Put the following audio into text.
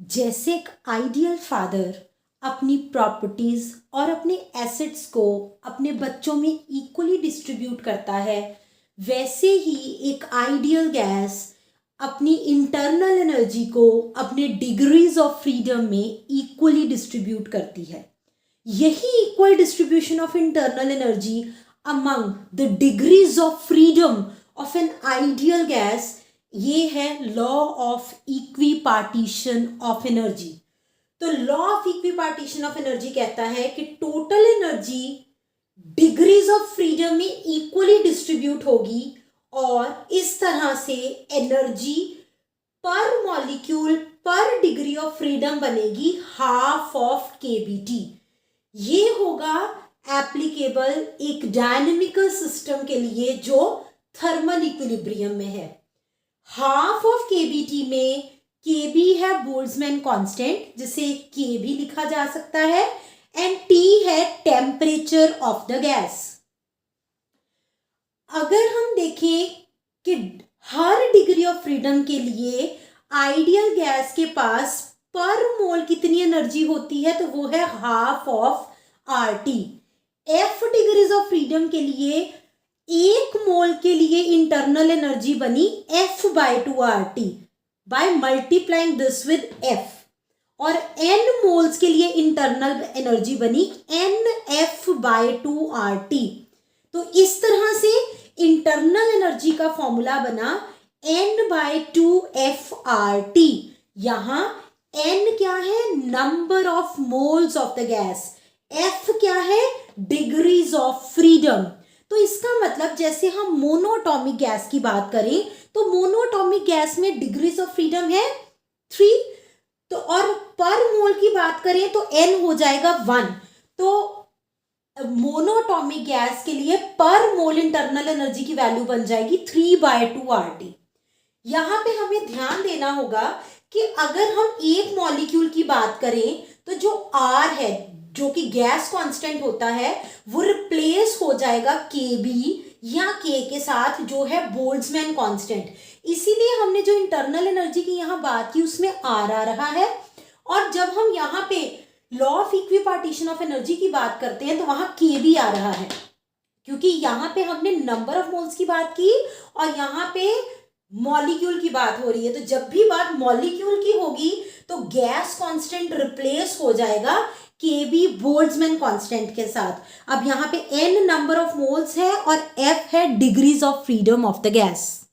जैसे एक ideal father अपनी प्रॉपर्टीज और अपने एसेट्स को अपने बच्चों में इक्वली डिस्ट्रीब्यूट करता है, वैसे ही एक आइडियल गैस अपनी इंटरनल एनर्जी को अपने डिग्रीज ऑफ फ्रीडम में इक्वली डिस्ट्रीब्यूट करती है। यही equal distribution of internal energy among the degrees of freedom of an ideal gas, ये है law of equipartition of energy. तो law of equipartition of energy कहता है कि total energy degrees of freedom में इक्वली डिस्ट्रीब्यूट होगी और इस तरह से एनर्जी पर मॉलिक्यूल पर डिग्री ऑफ फ्रीडम बनेगी हाफ ऑफ केबीटी। ये होगा एप्लीकेबल एक डायनेमिकल सिस्टम के लिए जो थर्मल इक्विलिब्रियम में है। हाफ ऑफ केबीटी में केबी है बोल्ट्जमैन कांस्टेंट, जिसे के भी लिखा जा सकता है, एंड टी है टेम्परेचर ऑफ द गैस। अगर हम देखें कि हर डिग्री ऑफ फ्रीडम के लिए आइडियल गैस के पास पर मोल कितनी एनर्जी होती है, तो वो है half of R T. F degrees of freedom के लिए एक मोल के लिए इंटरनल एनर्जी बनी F by 2RT by multiplying this with F, और n मोल्स के लिए इंटरनल एनर्जी बनी NF by 2RT। तो इस तरह से इंटरनल एनर्जी का फॉर्मूला बना N by 2FRT। यहां N क्या है? Number of moles of the gas. F क्या है? Degrees of freedom. तो इसका मतलब जैसे हम मोनोटॉमिक गैस की बात करें तो मोनोटॉमिक गैस में डिग्रीज ऑफ फ्रीडम है 3, तो और पर मोल की बात करें तो n हो जाएगा 1। तो मोनोटॉमिक गैस के लिए पर मोल इंटरनल एनर्जी की वैल्यू बन जाएगी 3/2RT। यहां पे हमें ध्यान देना होगा कि अगर हम एक मॉलिक्यूल की बात करें तो जो R है, जो कि गैस कांस्टेंट होता है, वो रिप्लेस हो जाएगा Kb या K के साथ, जो है बोल्ट्जमैन कांस्टेंट। इसीलिए हमने जो इंटरनल एनर्जी की यहाँ बात की उसमें R आ रहा है, और जब हम यहाँ पे law of equipartition of energy की बात करते हैं तो वहां Kb आ रहा है, क्योंकि यहाँ पे हमने नंबर ऑफ मोल्स की बात की और यहाँ पे मॉलिक्यूल की बात हो रही है। तो जब भी बात मॉलिक्यूल की होगी तो गैस कांस्टेंट रिप्लेस हो जाएगा Kb बोल्ट्जमैन कांस्टेंट के साथ। अब यहाँ पे n नंबर ऑफ मोल्स है और F है degrees of freedom of the gas.